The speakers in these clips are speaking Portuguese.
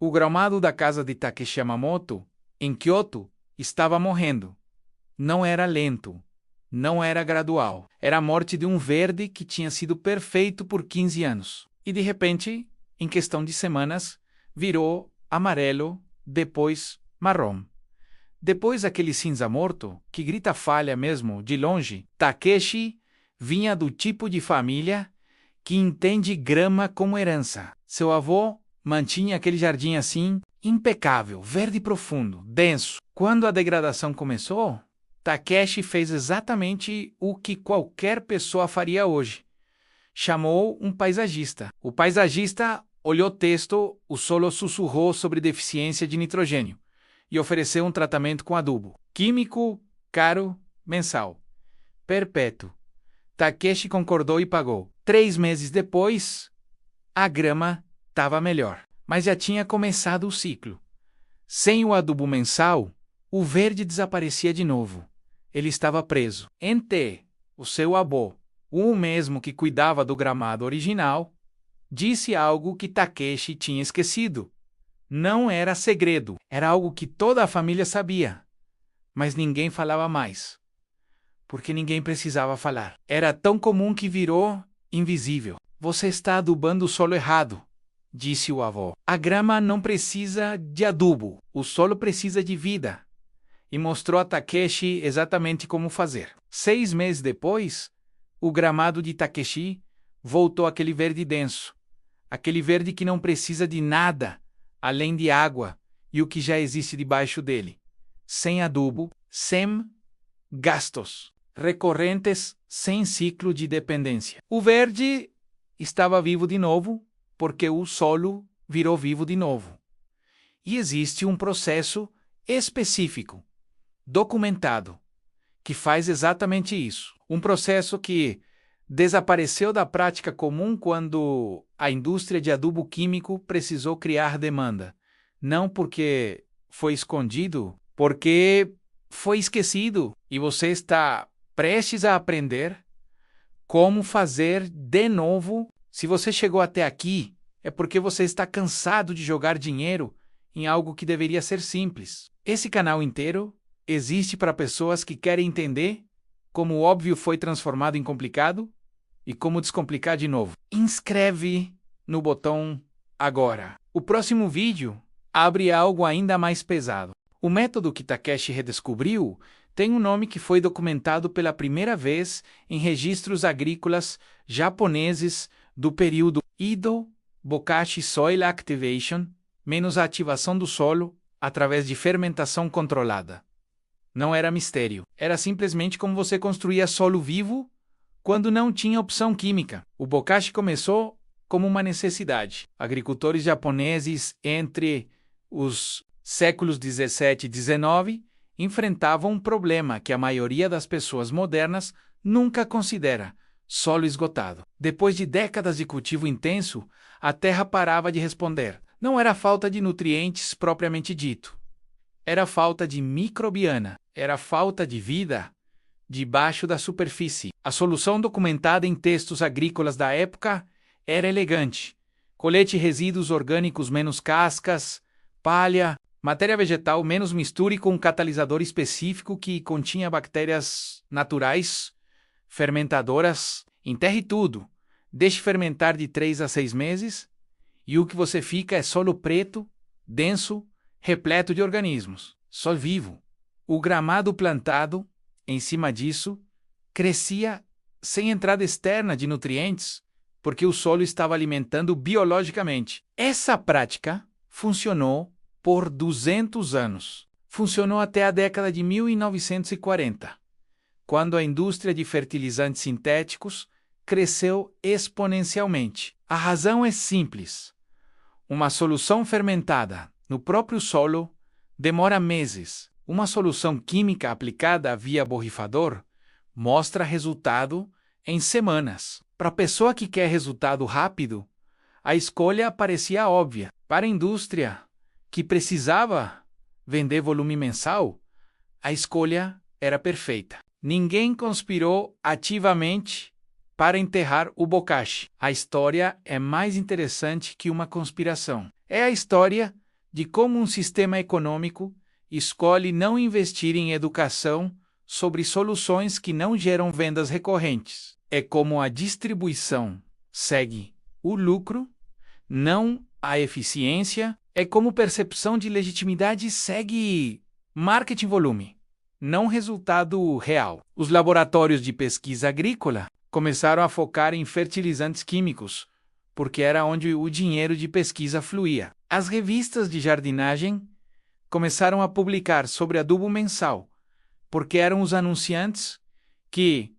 O gramado da casa de Takeshi Yamamoto, em Kyoto, estava morrendo. Não era lento. Não era gradual. Era a morte de um verde que tinha sido perfeito por 15 anos. E de repente, em questão de semanas, virou amarelo, depois marrom. Depois aquele cinza morto, que grita falha mesmo, de longe, Takeshi vinha do tipo de família que entende grama como herança. Seu avô mantinha aquele jardim assim, impecável, verde profundo, denso. Quando a degradação começou, Takeshi fez exatamente o que qualquer pessoa faria hoje. Chamou um paisagista. O paisagista olhou o texto, o solo sussurrou sobre deficiência de nitrogênio e ofereceu um tratamento com adubo. Químico, caro, mensal. Perpétuo. Takeshi concordou e pagou. 3 meses depois, a grama estava melhor. Mas já tinha começado o ciclo. Sem o adubo mensal, o verde desaparecia de novo. Ele estava preso. Ente, o seu avô, o mesmo que cuidava do gramado original, disse algo que Takeshi tinha esquecido. Não era segredo, era algo que toda a família sabia. Mas ninguém falava mais. Porque ninguém precisava falar. Era tão comum que virou invisível. Você está adubando o solo errado, disse o avô. A grama não precisa de adubo, o solo precisa de vida. E mostrou a Takeshi exatamente como fazer. 6 meses depois, o gramado de Takeshi voltou àquele verde denso. Aquele verde que não precisa de nada além de água e o que já existe debaixo dele. Sem adubo, sem gastos recorrentes, sem ciclo de dependência. O verde estava vivo de novo porque o solo virou vivo de novo. E existe um processo específico, documentado, que faz exatamente isso. Um processo que desapareceu da prática comum quando a indústria de adubo químico precisou criar demanda. Não porque foi escondido, porque foi esquecido. E você está prestes a aprender como fazer de novo. Se você chegou até aqui, é porque você está cansado de jogar dinheiro em algo que deveria ser simples. Esse canal inteiro existe para pessoas que querem entender como o óbvio foi transformado em complicado e como descomplicar de novo. Inscreve no botão agora. O próximo vídeo abre algo ainda mais pesado. O método que Takeshi redescobriu tem um nome que foi documentado pela primeira vez em registros agrícolas japoneses do período Edo Bokashi Soil Activation, menos a ativação do solo através de fermentação controlada. Não era mistério. Era simplesmente como você construía solo vivo quando não tinha opção química. O Bokashi começou como uma necessidade. Agricultores japoneses entre os séculos 17 e 19 enfrentavam um problema que a maioria das pessoas modernas nunca considera: solo esgotado. Depois de décadas de cultivo intenso, a terra parava de responder. Não era falta de nutrientes propriamente dito. Era falta de microbiana. Era falta de vida debaixo da superfície. A solução documentada em textos agrícolas da época era elegante. Colete resíduos orgânicos menos cascas, palha, matéria vegetal menos misture com um catalisador específico que continha bactérias naturais, fermentadoras. Enterre tudo. Deixe fermentar de 3 a 6 meses e o que você fica é solo preto, denso, repleto de organismos. Solo vivo. O gramado plantado, em cima disso, crescia sem entrada externa de nutrientes, porque o solo estava alimentando biologicamente. Essa prática funcionou por 200 anos. Funcionou até a década de 1940, quando a indústria de fertilizantes sintéticos cresceu exponencialmente. A razão é simples. Uma solução fermentada no próprio solo demora meses. Uma solução química aplicada via borrifador mostra resultado em semanas. Para a pessoa que quer resultado rápido, a escolha parecia óbvia. Para a indústria, que precisava vender volume mensal, a escolha era perfeita. Ninguém conspirou ativamente para enterrar o Bokashi. A história é mais interessante que uma conspiração. É a história de como um sistema econômico escolhe não investir em educação sobre soluções que não geram vendas recorrentes. É como a distribuição segue o lucro, não a eficiência. É como percepção de legitimidade segue marketing volume, não resultado real. Os laboratórios de pesquisa agrícola começaram a focar em fertilizantes químicos, porque era onde o dinheiro de pesquisa fluía. As revistas de jardinagem começaram a publicar sobre adubo mensal, porque eram os anunciantes que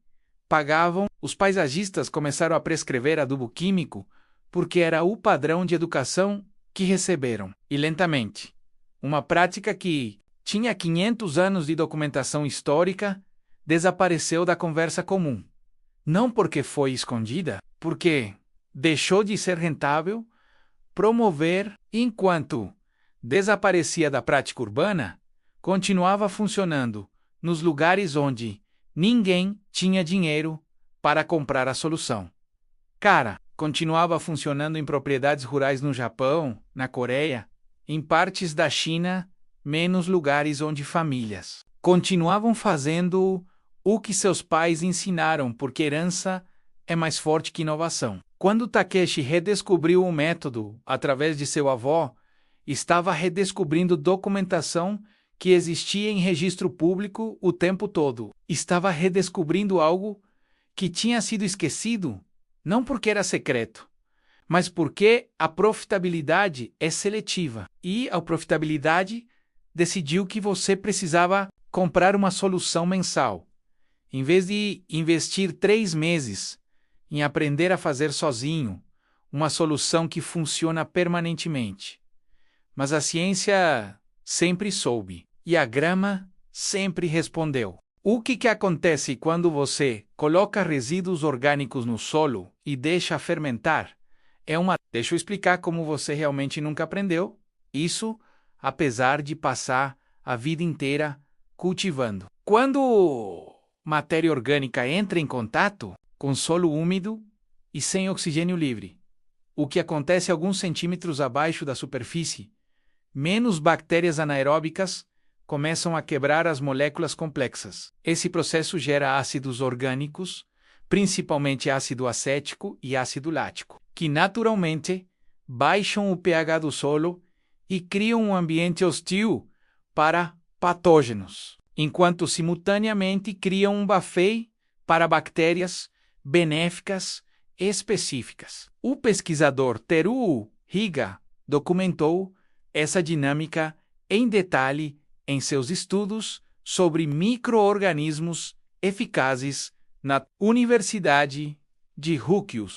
pagavam. Os paisagistas começaram a prescrever adubo químico, porque era o padrão de educação que receberam. E lentamente, uma prática que tinha 500 anos de documentação histórica desapareceu da conversa comum. Não porque foi escondida, porque deixou de ser rentável promover, enquanto desaparecia da prática urbana, continuava funcionando nos lugares onde ninguém tinha dinheiro para comprar a solução. Continuava funcionando em propriedades rurais no Japão, na Coreia, em partes da China, menos lugares onde famílias continuavam fazendo o que seus pais ensinaram, porque herança é mais forte que inovação. Quando Takeshi redescobriu o método através de seu avô, estava redescobrindo documentação que existia em registro público o tempo todo. Estava redescobrindo algo que tinha sido esquecido, não porque era secreto, mas porque a profitabilidade é seletiva. E a profitabilidade decidiu que você precisava comprar uma solução mensal, em vez de investir 3 meses em aprender a fazer sozinho uma solução que funciona permanentemente. Mas a ciência sempre soube, e a grama sempre respondeu. O que acontece quando você coloca resíduos orgânicos no solo e deixa fermentar? Deixa eu explicar como você realmente nunca aprendeu. Isso, apesar de passar a vida inteira cultivando. Quando matéria orgânica entra em contato com solo úmido e sem oxigênio livre, o que acontece alguns centímetros abaixo da superfície, menos bactérias anaeróbicas começam a quebrar as moléculas complexas. Esse processo gera ácidos orgânicos, principalmente ácido acético e ácido lático, que naturalmente baixam o pH do solo e criam um ambiente hostil para patógenos, enquanto simultaneamente criam um buffet para bactérias benéficas específicas. O pesquisador Teruo Higa documentou essa dinâmica em detalhe em seus estudos sobre micro-organismos eficazes na Universidade de Ryukyu,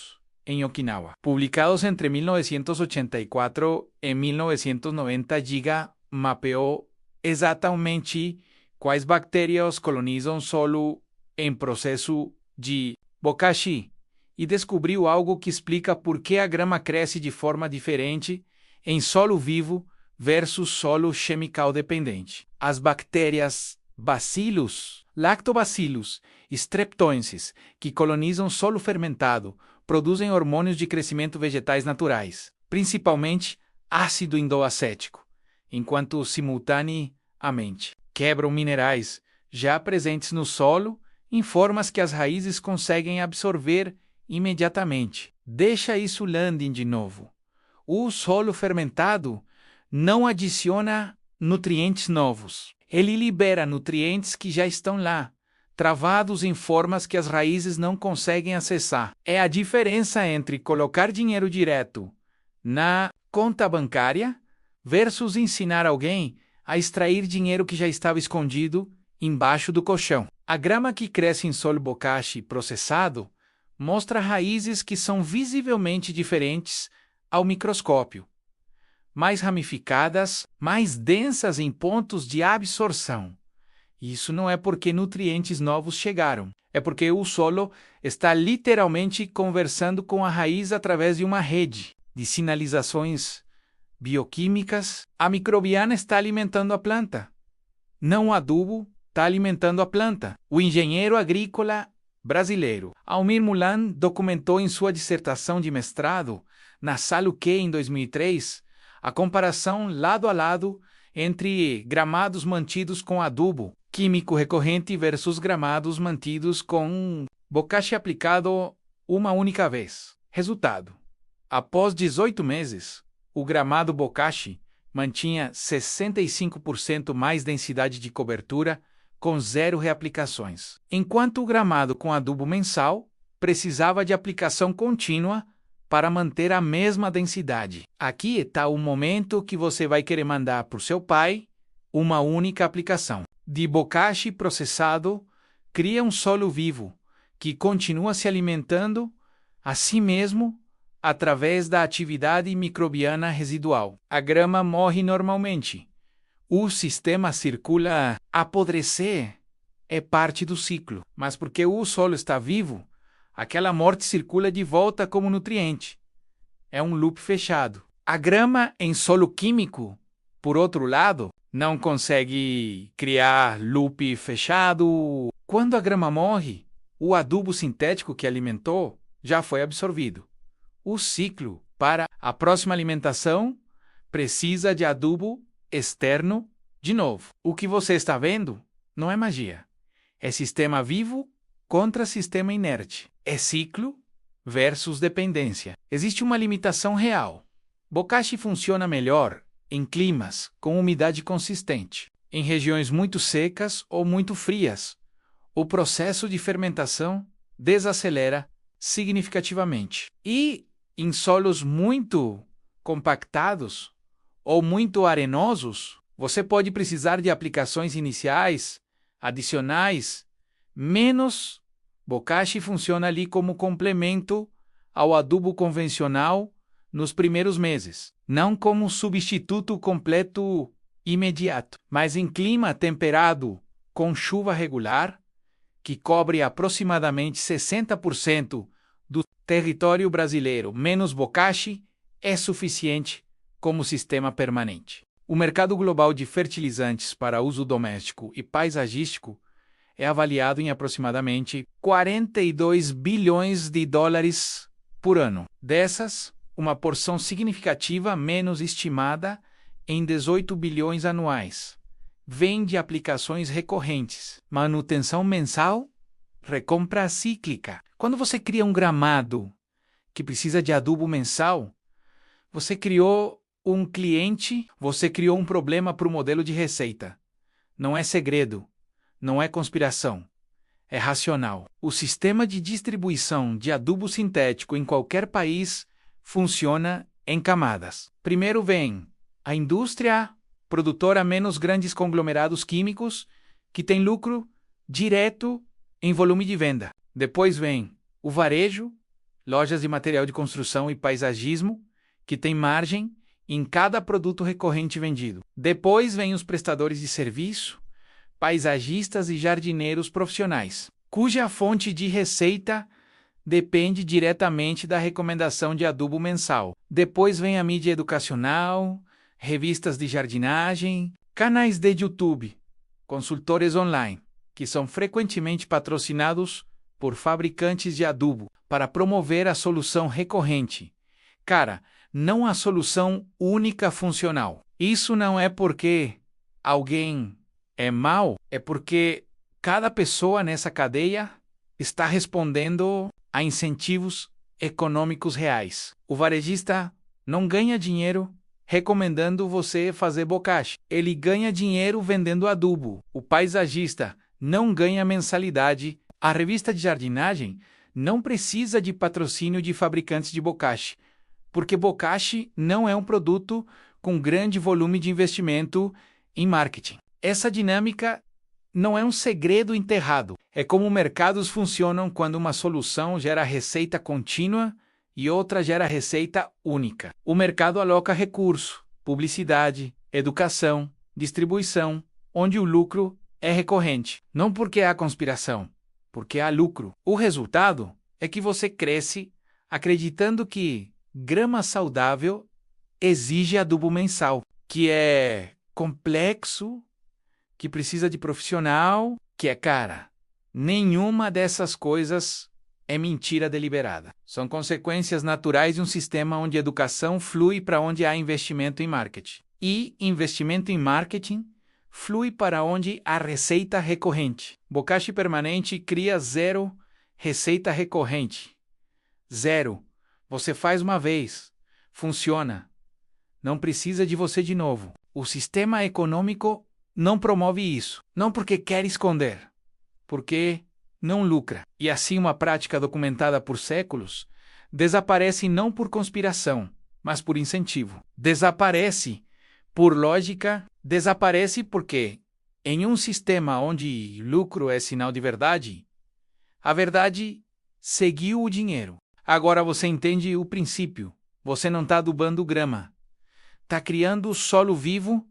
em Okinawa. Publicados entre 1984 e 1990, Giga mapeou exatamente quais bactérias colonizam solo em processo de bokashi e descobriu algo que explica por que a grama cresce de forma diferente em solo vivo versus solo chemical dependente. As bactérias Bacillus, Lactobacillus, Streptoensis, que colonizam solo fermentado, produzem hormônios de crescimento vegetais naturais, principalmente ácido indoacético, enquanto simultaneamente quebram minerais já presentes no solo em formas que as raízes conseguem absorver imediatamente. Deixa isso landing de novo. O solo fermentado não adiciona nutrientes novos. Ele libera nutrientes que já estão lá, travados em formas que as raízes não conseguem acessar. É a diferença entre colocar dinheiro direto na conta bancária versus ensinar alguém a extrair dinheiro que já estava escondido embaixo do colchão. A grama que cresce em solo bokashi processado mostra raízes que são visivelmente diferentes ao microscópio, mais ramificadas, mais densas em pontos de absorção. Isso não é porque nutrientes novos chegaram, é porque o solo está literalmente conversando com a raiz através de uma rede de sinalizações bioquímicas. A microbiana está alimentando a planta. Não o adubo está alimentando a planta. O engenheiro agrícola brasileiro Almir Mulan documentou em sua dissertação de mestrado na Saluque em 2003 A comparação lado a lado entre gramados mantidos com adubo químico recorrente versus gramados mantidos com bokashi aplicado uma única vez. Resultado: após 18 meses, o gramado bokashi mantinha 65% mais densidade de cobertura com 0 reaplicações, enquanto o gramado com adubo mensal precisava de aplicação contínua para manter a mesma densidade. Aqui está o momento que você vai querer mandar para o seu pai uma única aplicação. De bokashi processado, cria um solo vivo que continua se alimentando a si mesmo através da atividade microbiana residual. A grama morre normalmente. O sistema circula. Apodrecer é parte do ciclo, mas porque o solo está vivo, aquela morte circula de volta como nutriente. É um loop fechado. A grama em solo químico, por outro lado, não consegue criar loop fechado. Quando a grama morre, o adubo sintético que alimentou já foi absorvido. O ciclo para a próxima alimentação precisa de adubo externo de novo. O que você está vendo não é magia. É sistema vivo contra sistema inerte. É ciclo versus dependência. Existe uma limitação real. Bokashi funciona melhor em climas com umidade consistente. Em regiões muito secas ou muito frias, o processo de fermentação desacelera significativamente. E em solos muito compactados ou muito arenosos, você pode precisar de aplicações iniciais, adicionais, menos. Bokashi funciona ali como complemento ao adubo convencional nos primeiros meses, não como substituto completo imediato, mas em clima temperado com chuva regular, que cobre aproximadamente 60% do território brasileiro, menos bokashi, é suficiente como sistema permanente. O mercado global de fertilizantes para uso doméstico e paisagístico é avaliado em aproximadamente 42 bilhões de dólares por ano. Dessas, uma porção significativa menos estimada em 18 bilhões anuais vem de aplicações recorrentes, manutenção mensal, recompra cíclica. Quando você cria um gramado que precisa de adubo mensal, você criou um cliente, você criou um problema para o modelo de receita. Não é segredo, não é conspiração, é racional. O sistema de distribuição de adubo sintético em qualquer país funciona em camadas. Primeiro vem a indústria produtora menos grandes conglomerados químicos que tem lucro direto em volume de venda. Depois vem o varejo, lojas de material de construção e paisagismo, que tem margem em cada produto recorrente vendido. Depois vem os prestadores de serviço, paisagistas e jardineiros profissionais, cuja fonte de receita depende diretamente da recomendação de adubo mensal. Depois vem a mídia educacional, revistas de jardinagem, canais de YouTube, consultores online, que são frequentemente patrocinados por fabricantes de adubo para promover a solução recorrente. Cara, não a solução única funcional. Isso não é porque alguém é mau, é porque cada pessoa nessa cadeia está respondendo a incentivos econômicos reais. O varejista não ganha dinheiro recomendando você fazer bokashi. Ele ganha dinheiro vendendo adubo. O paisagista não ganha mensalidade. A revista de jardinagem não precisa de patrocínio de fabricantes de bokashi, porque bokashi não é um produto com grande volume de investimento em marketing. Essa dinâmica não é um segredo enterrado. É como mercados funcionam quando uma solução gera receita contínua e outra gera receita única. O mercado aloca recurso, publicidade, educação, distribuição, onde o lucro é recorrente. Não porque há conspiração, porque há lucro. O resultado é que você cresce acreditando que grama saudável exige adubo mensal, que é complexo, que precisa de profissional, que é cara. Nenhuma dessas coisas é mentira deliberada. São consequências naturais de um sistema onde a educação flui para onde há investimento em marketing. E investimento em marketing flui para onde há receita recorrente. Bokashi permanente cria zero receita recorrente. Zero. Você faz uma vez. Funciona. Não precisa de você de novo. O sistema econômico não promove isso. Não porque quer esconder. Porque não lucra. E assim uma prática documentada por séculos desaparece não por conspiração, mas por incentivo. Desaparece por lógica, desaparece porque, em um sistema onde lucro é sinal de verdade, a verdade seguiu o dinheiro. Agora você entende o princípio. Você não está adubando grama. Está criando solo vivo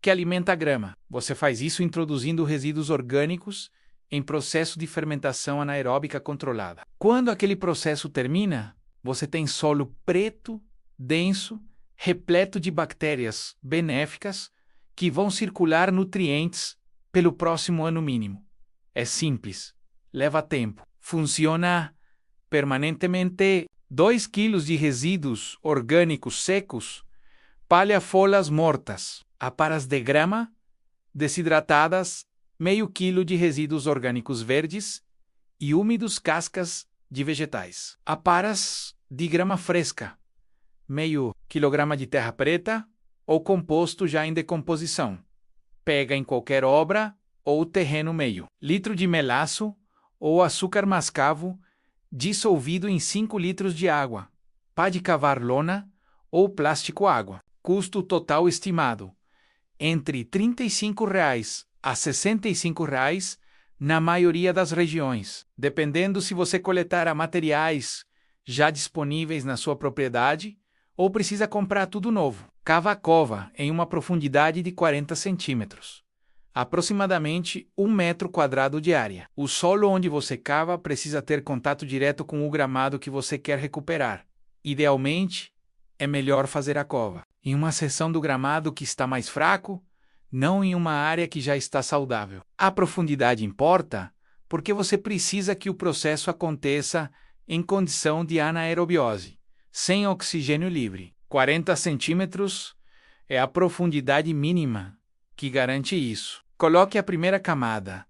que alimenta a grama. Você faz isso introduzindo resíduos orgânicos em processo de fermentação anaeróbica controlada. Quando aquele processo termina, você tem solo preto, denso, repleto de bactérias benéficas que vão circular nutrientes pelo próximo ano mínimo. É simples, leva tempo, funciona permanentemente. 2 quilos de resíduos orgânicos secos, palha folhas mortas, aparas de grama desidratadas, meio quilo de resíduos orgânicos verdes e úmidos cascas de vegetais. Aparas de grama fresca, meio quilograma de terra preta ou composto já em decomposição. Pega em qualquer obra ou terreno meio. Litro de melaço ou açúcar mascavo dissolvido em 5 litros de água. Pá de cavar lona ou plástico água. Custo total estimado entre R$ 35 a R$ 65 na maioria das regiões, dependendo se você coletar materiais já disponíveis na sua propriedade ou precisa comprar tudo novo. Cava a cova em uma profundidade de 40 centímetros, aproximadamente 1 metro quadrado de área. O solo onde você cava precisa ter contato direto com o gramado que você quer recuperar. Idealmente, é melhor fazer a cova em uma seção do gramado que está mais fraco, não em uma área que já está saudável. A profundidade importa porque você precisa que o processo aconteça em condição de anaerobiose, sem oxigênio livre. 40 centímetros é a profundidade mínima que garante isso. Coloque a primeira camada,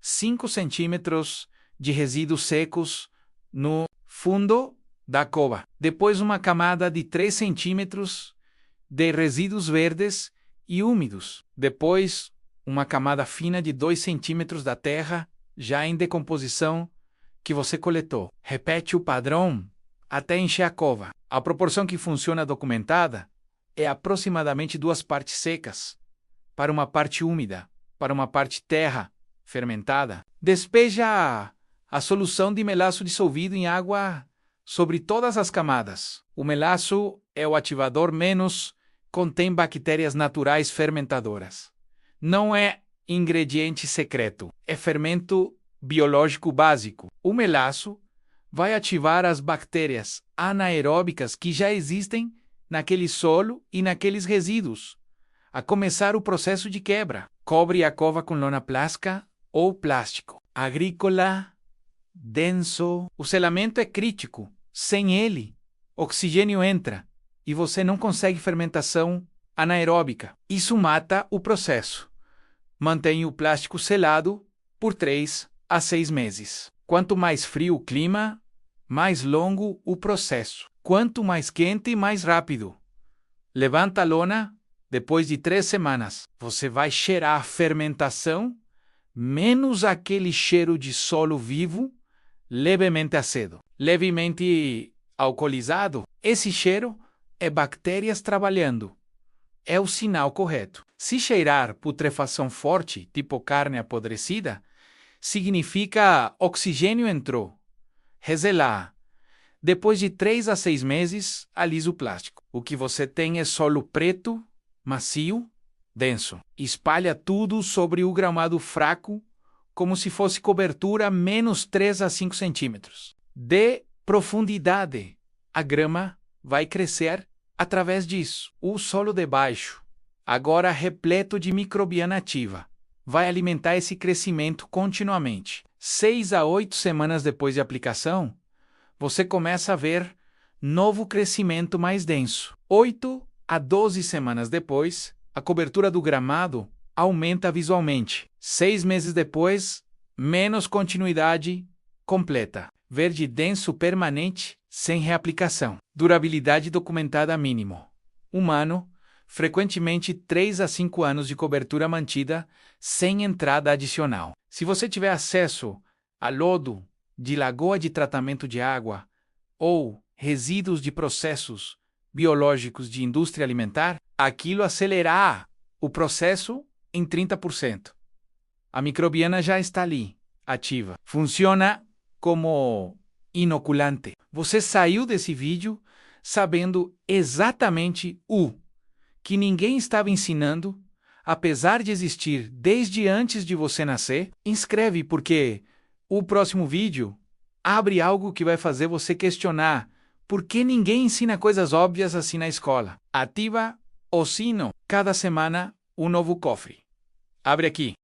5 centímetros de resíduos secos no fundo da cova. Depois uma camada de 3 centímetros de resíduos verdes e úmidos. Depois, uma camada fina de 2 centímetros da terra, já em decomposição, que você coletou. Repete o padrão até encher a cova. A proporção que funciona documentada é aproximadamente 2 partes secas para uma parte úmida, para uma parte terra fermentada. Despeja a solução de melaço dissolvido em água sobre todas as camadas. O melaço é o ativador menos contém bactérias naturais fermentadoras. Não é ingrediente secreto, é fermento biológico básico. O melaço vai ativar as bactérias anaeróbicas que já existem naquele solo e naqueles resíduos, a começar o processo de quebra. Cobre a cova com lona plástica ou plástico. Agrícola, denso. O selamento é crítico. Sem ele, oxigênio entra e você não consegue fermentação anaeróbica. Isso mata o processo. Mantém o plástico selado por 3 a 6 meses. Quanto mais frio o clima, mais longo o processo. Quanto mais quente, mais rápido. Levanta a lona, depois de 3 semanas. Você vai cheirar a fermentação, menos aquele cheiro de solo vivo, levemente azedo. Levemente alcoolizado, esse cheiro é bactérias trabalhando. É o sinal correto. Se cheirar putrefação forte, tipo carne apodrecida, significa oxigênio entrou. Reselar. Depois de 3 a 6 meses, alisa o plástico. O que você tem é solo preto, macio, denso. Espalha tudo sobre o gramado fraco, como se fosse cobertura menos 3 a 5 centímetros. De profundidade. A grama vai crescer através disso. O solo de baixo, agora repleto de microbia nativa, vai alimentar esse crescimento continuamente. 6 a 8 semanas depois de aplicação, você começa a ver novo crescimento mais denso. 8 a 12 semanas depois, a cobertura do gramado aumenta visualmente. 6 meses depois, menos continuidade completa. Verde denso permanente, sem reaplicação. Durabilidade documentada mínimo. Humano, frequentemente 3 a 5 anos de cobertura mantida, sem entrada adicional. Se você tiver acesso a lodo de lagoa de tratamento de água ou resíduos de processos biológicos de indústria alimentar, aquilo acelerará o processo em 30%. A microbiana já está ali, ativa. Funciona como inoculante. Você saiu desse vídeo sabendo exatamente o que ninguém estava ensinando, apesar de existir desde antes de você nascer. Inscreve porque o próximo vídeo abre algo que vai fazer você questionar por que ninguém ensina coisas óbvias assim na escola. Ativa o sino. Cada semana, um novo cofre. Abre aqui.